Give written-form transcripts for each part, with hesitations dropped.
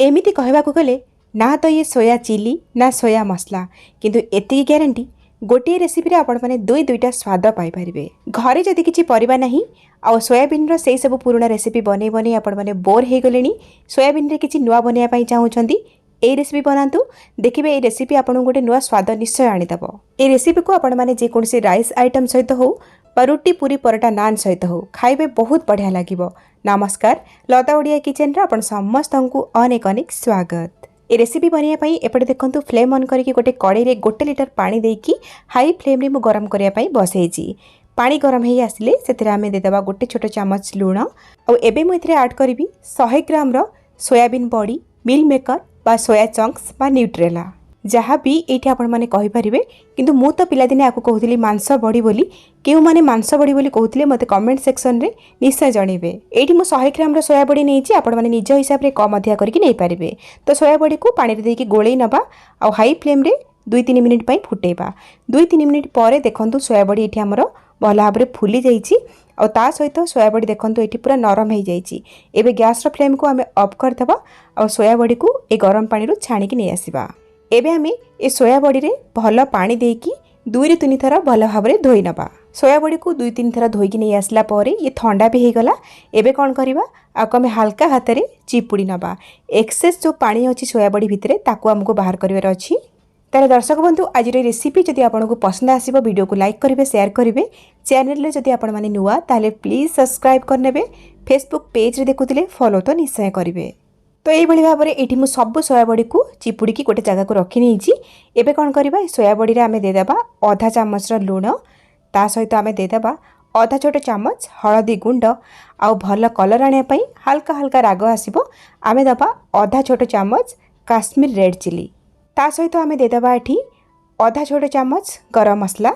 एमिति कहवाकू गले ना तो ये सोया चिली ना सोया मसला किंतु एतिकी ग्यारंटी गोटे रेसिपी आपण मैंने दुईटा स्वाद पाइपर घरे जदि किसी परिबा नहीं आ सोयाबीन से सब पुराना रेसिपी बनै बनै आपण मैंने बोर हो गले सोयाबीन रे किसी नुआ बनवाई चाहूँगी ये रेसिपी बनातु देखिए ये रेसिपी आपको गोटे नुआ स्वाद निश्चय आनीदेव। ये रेसिपी को आपण मैंने जेकोसी राइस आइटम सहित हो रुटी पूरी परोटा नान सहित हो खाइबे बहुत बढ़िया लगिब। नमस्कार, लता ओडिया किचन रे आपण समस्त को अनेक अनेक स्वागत। ये रेसिपी बनवाई एपटे देखंतु फ्लेम ऑन करके गोटे कड़ाई रे 1 लीटर पानी देकी हाई फ्लेम रे मु गरम करने बसई। पानी गरम हो आसिले से आम देदेबा गोटे छोट चामच लुण और एबे मु एथिरे ऐड करी 100 ग्राम रो सोयाबीन बड़ी मिल मेकर बा सोया चंक्स बा न्यूट्रेला जहाँ भी ये आपण मैंने कहींपर किंतु मु तो पिलादिने आपको कहूली मांस बड़ी बोली क्यों माने मांस बड़ी बोली कहते मत कमेंट सेक्शन रे निश्चय जनइबे। ये मु 100 ग्राम रो सोया बड़ी नहीं आपण मैंने निज हिसाब से कम अधिया करके नहीं पारे। तो सोया बड़ी को पानी रे देकी गोळेई नबा आ हाई फ्लेम रे 2-3 मिनिट पई फुटेबा। 2-3 मिनिट पर देखंतु सोया बड़ी एठी हमर भल भाव फुली जाइए और ता सहित सोया बड़ी देखंतु एठी पूरा नरम हो जाइए। एबे गैस रो फ्लेम को आम ऑफ करदेबा और सोया बड़ी को ए गरम पानी रो छाणिकी नहीं आसीबा। एबे आमे ए सोया बड़ी रे भल पानी देकी 2-3 थर भल भाव धोई नबा। सोया बड़ी को 2-3 थर धोईकी नहीं आसला पर ये ठंडा भी हो गला। एबे कौन करबा आम हाल्का हाथ में चिपुड़ी नबा। एक्सेस जो पानी अच्छी सोया बड़ी भितर ताकू आमको बाहर करिवार अछि। तार दर्शक बंधु आज रेसिपी जदि आपको पसंद आसीबो वीडियो को लाइक करेंगे, शेयर करेंगे। चैनल रे जदि आपण माने नुआ ताले प्लीज सब्सक्राइब करनेबे। फेसबुक पेज रे देखुतिले फॉलो तो निश्चय करेंगे। तो यही भाव में ये सब सोया बड़ी को चिपुड़ी गोटे जगह को रखी नहीं। एबे कौन करबा सोया बड़ी रे आमे देदेबा आधा चामच लुण ता सहित आमे देदेबा आधा छोट चामच हलदी गुंड आउ भल कलर आने पई हल्का हल्का राग आसीबो आमे देबा आधा छोट चामच काश्मीर रेड चिली ता सहित आमे देदेबा एठी आधा छोट चामच गरम मसला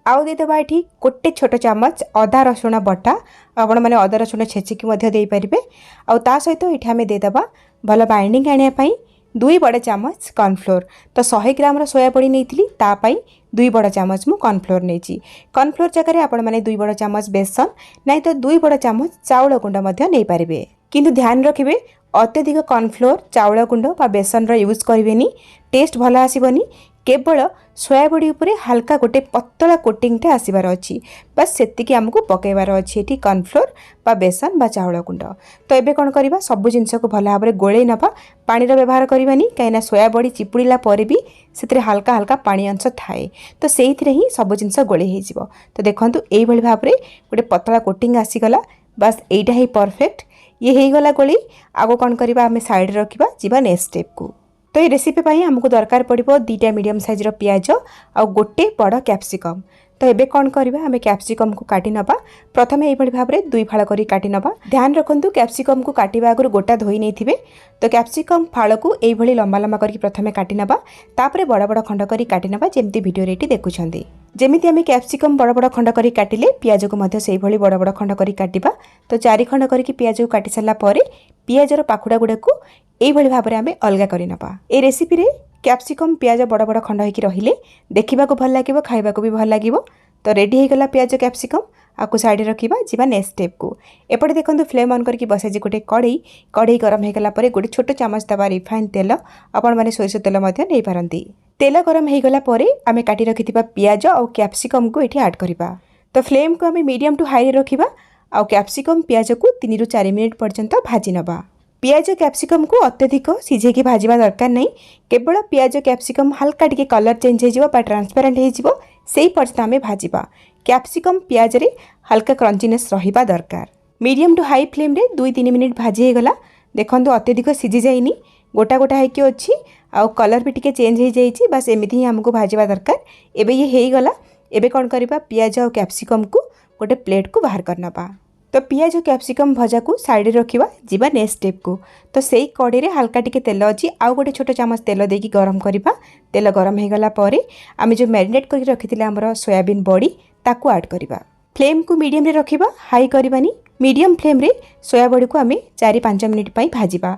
आउ देदेबा एठी गोटे छोट चामच अदा रसुण बटा आपण माने अदा रसुण छेचिकी मध्य देई परिबे। आउ ता सहित एठी आमे देदेबा भल बाइंडिंग आने पई 2 बड़ चामच कॉर्नफ्लोर। तो 100 ग्राम रो सोया बड़ी नहीं ता पई 2 बड़ चामच मु कॉर्नफ्लोर नहीं। कॉर्नफ्लोर जगह आपण माने 2 बड़ चामच बेसन नहीं तो 2 बड़ चामच चाउल गुंड मध्य नहीं पारिबे। किंतु ध्यान रखिबे अत्यधिक कॉर्नफ्लोर चाउल गुंड बा बेसन रो यूज करिवेनी, टेस्ट भल आसीबनी। केवल सोया बड़ी उपरे हल्का गोटे पतला कोटिंगटे आसबार अच्छी बस सेतिकी आमको पकेबार अच्छी एठी कॉर्नफ्लोर बा बेसन बा चाउल गुंड। तो एबे कौन करबा सब जिनस को भल भाव में गोळेई नबा। पानी रो व्यवहार करबानी कहीं सोया बड़ी चिपुड़ीला पर भी से हल्का हल्का पानी अंश थाए तो से ही सब जिनस गोळेई हो। तो देखंतु एई भली भाव में गोटे पतला कोटिंग आसीगला बस एटा ही परफेक्ट ये हो गला गोळेई। आगो कौन करबा आमे साइड रखिबा जीवा नेक्स्ट स्टेप को। तो ये रेसिपी पाई हमको दरकार पड़ो 2टा मीडियम साइज रो पियाज आ गोटे बड़ कैप्सिकम। तो एबे कौन करबा आमे कैप्सिकम को काटी नबा। प्रथमे एई भली भाव में 2 फाळ करी काटी नबा। ध्यान रखंतु कैप्सिकम को काटिबा आगु गोटा धोई नहीं थिबे। तो कैप्सिकम फाळ को एई भली लंबा लंबा करी प्रथमे काटी नबा तापरे बड़ बड़ खंड करी काटी नबा जेमती वीडियो रेटी देखुछंदी। जेमिति आमे कैप्सिकम बड़ बड़ खंड करी काटिले पियाज को मध्य सेई भली बड़ बड़ खंड करी काटिबा। तो 4 खंड करी पियाज को काटी साला परे पियाजर पाखुड़ा गुडा को एई भली भाव में आमे अलगा करी नबा। ए रेसिपी रे कैप्सिकम पियाज बड़ बड़ खंड होइकी रहिले देखिबा को भल लागिबो, खाइबा को भी भल लागिबो। तो रेडी हो गला पियाज कैप्सिकम आपको साइड रखिबा जीवा नेक्स्ट स्टेप को। एपटे देखंतु फ्लेम ऑन करके बसाई गोटे कड़ई गरम हो गला परे गोटे छोट चामच दबा रिफाइन तेल आपण माने सोरिष तेल मध्य नै पारंती। तेल गरम हो गला परे आमे काटी रखिथिबा पियाज और कैप्सिकम को एठी ऐड करिबा। तो फ्लेम को आमे मीडियम टू हाई रे रखिबा और कैप्सिकम पियाज को 3 ରୁ 4 मिनिट पर्यंत भाजी नबा। पियाज कैप्सिकम को अत्यधिक सीझे भाजवा दरकार नहीं, केवल पियाज कैप्सिकम हल्का टिके कलर चेंज हो ट्रांसपेरेंट हो से पर्यंत आम भाजवा। कैप्सिकम पियाज रे हल्का क्रंचीनेस रहिबा दरकार। मीडियम टू हाई फ्लेम रे 2-3 मिनिट भाजी हो गला। देखंतु अत्यधिक सीझी जाइनी, गोटा गोटा होइकी अछि आ कलर भी टिके चेंज हो जाइछि बस एमिति ही हमको भाजवा दरकार। एबे ये हो गला। एबे कौन करबा पियाज और कैप्सिकम को गोटे प्लेट को बाहर करनबा। तो पियाज कैप्सिकम भजा को साइड रखिबा जीवा नेक्स्ट स्टेप को। तो सेई कड़े रे हल्का टिके तेल अछि आउ गोटे छोट चामच तेल देकी गरम करिबा। तेल गरम हो गला परे आमे जो मैरिनेट करके रखिथिले हमर सोयाबीन बड़ी ताकू ऐड करिबा। फ्लेम को मीडियम रे रखिबा, हाई करबानी। मीडियम फ्लेम रे सोया बड़ी को आमे 4-5 मिनिट पई भाजिबा।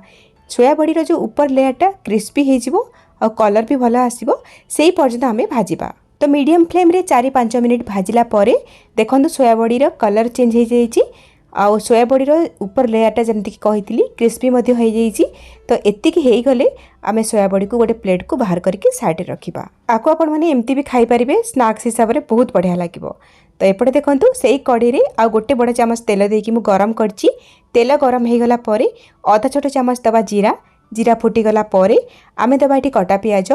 सोया बड़ी रो जो ऊपर लेयरटा क्रिस्पी हो जिवो और कलर भी भल आसीबो सेई पर्यंत आमे भाजिबा। तो मीडियम फ्लेम रे 4-5 मिनिट भाजिला परे देखंतु सोया बड़ी रो कलर चेंज हो जाइछि आउ सोया बड़ी ऊपर लेयरटा जमीक कही क्रिस्पी हो जाइए। तो एतिक हो गले आम सोया बड़ी को गोटे प्लेट को बाहर करके साइड में रखा। आपको आपण मैंने एमती भी खाईपारे स्नाक्स हिसाब से बहुत बढ़िया लगे। तो एपटे देखूँ से कढ़ी में आ गोटे बड़ चामच तेल देकी मु गरम करची। तेल गरम हो गला परे अधा छोट चामच दबा जीरा। जीरा फुटीगला आमे दबा ये कटा पियाज।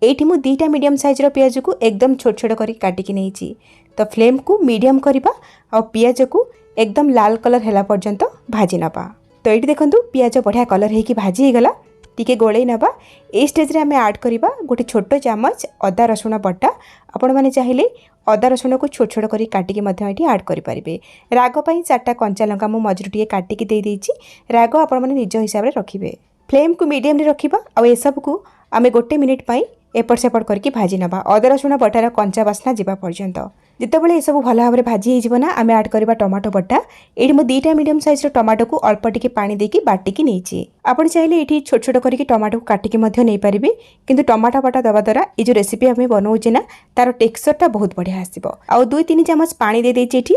एठी मु 2टा मीडियम साइजर पियाज को एकदम छोट छोट करी काटिकी नहीं। तो फ्लेम को मीडियम करवा और पियाज को एकदम लाल कलर हैला पर्यंत भाजी नबा। तो ये देखूँ पियाज बढ़िया कलर होगी भाजी गला टिके गोले नबा। ए स्टेज आम ऐड करवा गोटे छोट चामच अदा रसुण बटा। आपण मैंने चाहिए अदा रसुण को छोट छोट करी काटिकी ये ऐड करें। राग पाई 4टा कंचा लंका मु मझुर टे काटिकी दे देइछि। राग आपण मैंने निज हिसाब से रखिए। फ्लेम को मीडियम रे रखिबा आ ए सब को आमे गोटे मिनिट पाई एपट सेपट करके भाजी नबा अदा रसुण बटार कंचा बास्ना जावा पर्यंत। जितेबाला सब भल भाव में भाजी होना आम ऐड करवा टमाटो बटा। ये मुझे 2टा मीडियम साइज टमाटो को अल्प टिके पानी देकी बाटिकी नहीं। आप चाहिए ये छोट छोट करके टमाटो को काटिकी नहीं पारे। किंतु टमाटो बटा दवा द्वारा ये जो रेसिपी आम बनाऊे ना तार टेक्सचरटा बहुत बढ़िया आसो। आउ 2-3 चामच पानी दे देछि।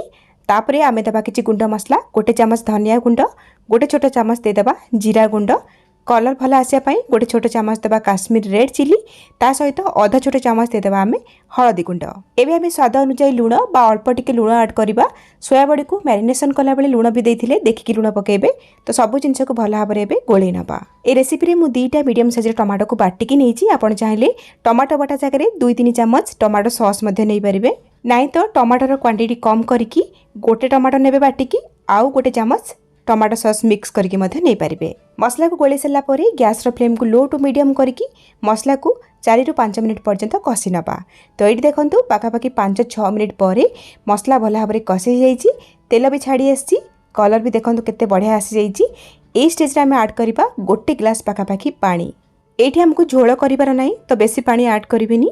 तापरे आमे दबा किछि गुंड मसला गोटे चामच धनिया गुंड गोटे छोट चामच देदेबा जीरा गुंड कलर भल आसापी गोटे छोट चामच देवा काश्मीर रेड चिली ता सहित अधा छोट चामच देदेबा आमे हलदी गुंड। एबे आमे स्वाद अनुसार लुण बा अल्प टिके लुण ऐड करवा। सोया बड़ी को मैरिनेशन कला बेले लुण भी देथिले देखिकी लुण पकेबे। तो सब जिनस को भल भाव में गोले नबा। ए रेसिपी रे मु 2टा मीडियम साइज टमाटो को बाटिकी नहीं। आपण चाहिए टमाटो बटा जगह 2-3 चामच टमाटो सॉस नहीं पारे। नाई तो टमाटर क्वांटिटी कम करके गोटे टमाटो नेबे बाटिकी आउ गोटे चामच टमाटो सॉस मिक्स करके नहीं पारे। मसला को गोले सारा पर गैस फ्लेम को लो टू मीडियम करके मसला को 4 ରୁ 5 मिनिट पर्यंत कषि नबा। तो ये देखूँ पाखापाखि 5-6 मिनिट पर मसला भल भाव में कषि जाइए। तेल भी छाड़ी आसी कलर भी देखूँ केते बढ़िया आसी जाइए। ए स्टेज आम ऐड करवा गोटे ग्लास पाखापाखि पानी। ये आमको झोल करार ना तो बेसी पानी ऐड करें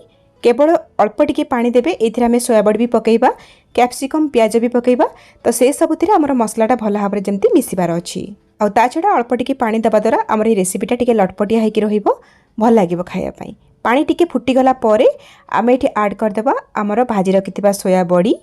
केवल अल्प टिके पानी देबे। एथिरे आमे सोयाबड़ी भी पकेइबा कैप्सिकम प्याज भी पकेइबा। तो से सबुथिरे आमर मसलाटा भल भाव में जमती मिसिबार अछि। आ ता छड़ा अल्प टिके पानी दबा द्वारा आमर ये रेसिपीटा टिके लटपटिया होइकी रहिबो भल लागिबो खाइया पई। पानी टिके फुटिगला परे आमे एठी ऐड करदेबा आमर भाजी रखिथिबा सोयाबड़ी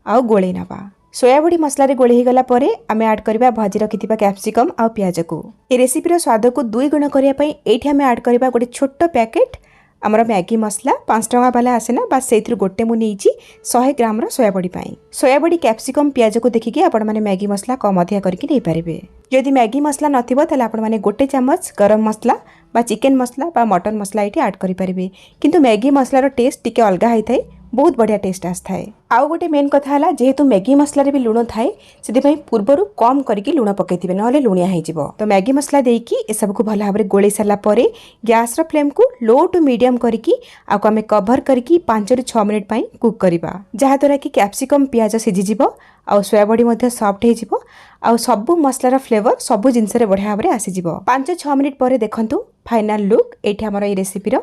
आउ गोळे नबा। सोयाबड़ी मसला रे गोळे गला परे आमे ऐड करबा भाजी रखिथिबा कैप्सिकम आउ प्याज को। ए रेसिपीर स्वाद को 2 गुण करिया पई एठी आमे ऐड करबा गोटे छोट पैकेट आमर मैगी मसला 5 टंका वाला आसेना बस से गोटे मु नहीं 100 ग्राम सोयाबड़ी पाई। सोयाबड़ी कैप्सिकम प्याज को देखिकी आपण माने मैगी मसला कम अधिया करके नहीं पारे। जदि मैगी मसला नथिबो ताले आपण माने गोटे चामच गरम मसला बा चिकेन मसला बा मटन मसला ये ऐड करि पारिबे। किंतु मैगी मसलार टेस्ट टिके अलग होई थाए बहुत बढ़िया टेस्ट आसए। आउ गोटे मेन कथा है जेहेतु मैगी मसला भी लुण थाए से पूर्वर कम करके लुण पकईथे ना लुणिया हो। तो मैगी मसला देकी ए सब को भल भाव में गोले सारा पर गैस फ्लेम को लो टू मीडियम करके आम कभर करके 5 ରୁ 6 मिनिट कुक करवा जहाद्वारा कि कैप्सिकम प्याज सीझीज आउ सोयाबड़ी सॉफ्ट हो आउ सब मसलार फ्लेवर सब जिनस बढ़िया भाव में आसीज। 5-6 मिनिट पर देखंतु फाइनल लुक एठी हमर ए रेसिपी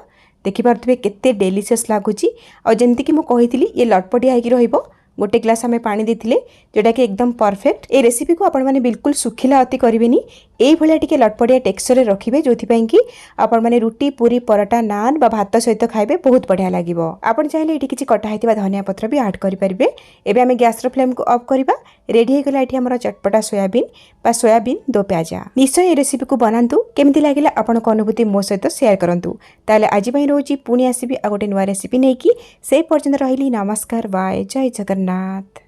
देखिपे केते डेलीशियस लगुच। और जमती कि मुझे ये लटपटिया होगी रहिबो। गोटे ग्लास आम पानी देथिले जोटा कि एकदम परफेक्ट। ए रेसिपी को आपण माने बिल्कुल सुखिला अति करेनि ए भलिया टिके लटपटिया टेक्सचर रखिबे जोथि कि आपण माने रुटी पूरी पराठा नान बा भात सहित खाइबे बहुत बढ़िया लागिबो। आपण चाहिले एठी किछि कटा हेतिबा धनिया पत्र भी ऐड करि परिबे। एबे आमे गैस रो फ्लेम को ऑफ करबा। रेडी हे गला एठी हमर चटपटा सोयाबीन बा सोयाबीन दो प्याजा। निश्चय ए रेसिपी को बनांतु केमिति लागिला आपण को अनुभूति मो सहित शेयर करंतु। ताले आज पई रोजी पुनी आसीबी आ गोटे नवा रेसिपी नेकी से पर्यंत रहिली। नमस्कार बाय जय जगन्नाथ।